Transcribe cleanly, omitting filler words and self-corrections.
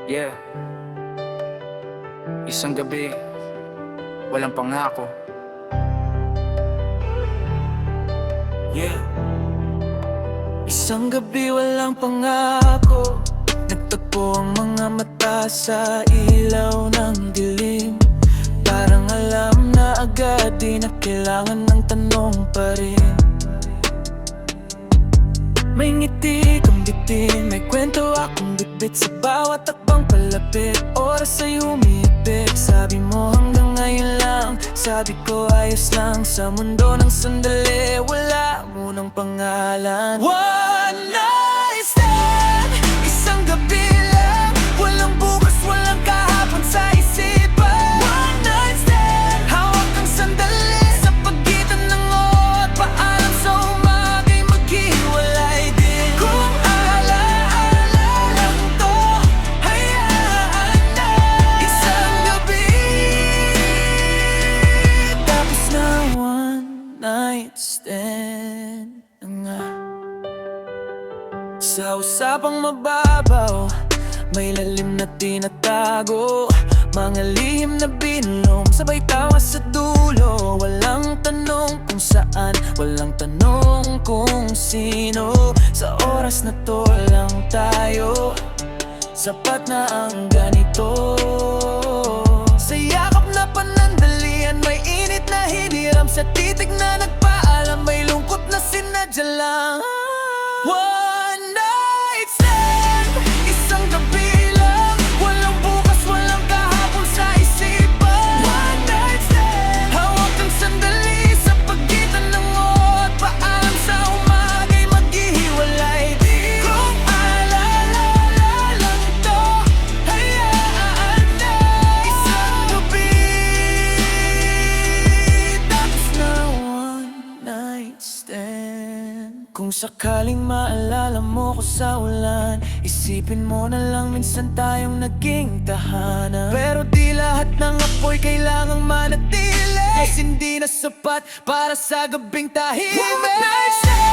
Yeah, isang gabi, walang pangako. Yeah, isang gabi walang pangako. Nagtagpo ang mga mata sa ilaw ng dilim. Parang alam na agad, di na kailangan ng tanong pa rin. May ngiti kang bitin, may kwento akong bitbit. Sa bawat takbang palapit, oras ay humihigpit. Sabi mo hanggang ngayon lang, sabi ko ayos lang. Sa mundo ng sandali, wala mo ng pangalan. One night stand, isang gabi lang. Walang bukas, walang kahapon sa isipan. One night stand, hawak ng sandali sa pagitan ng oat. Paalam sa umaga'y maghiwalay din. Kung alaala lang to, hayaan na. Isang gabi, tapos na one night stand na nga. Sa usapang mababaw, may lalim na tinatago. Mga lihim na binlong, sabay tawa sa dulo. Walang tanong kung saan, walang tanong kung sino. Sa oras na to lang tayo, sapat na ang ganito. Sa yakap na panandalian, may init na hiniram. Sa titig na nagpaalam, may lungkot na sinadya lang. One night stand, isang gabi lang. Walang bukas, walang kahapon sa isipan. One night stand, hawak ang sandali sa pagitan ng oat. Paalam sa umaga'y maghihiwalay din. Kung alala lang to, hayaan na. Isang gabi, tapos na one night stand. Kung sakaling maalala mo ko sa ulan, isipin mo na lang minsan tayong naging tahanan. Pero di lahat ng apoy kailangang manatili, kasi hindi na sapat para sa gabing tahimik. One night stand,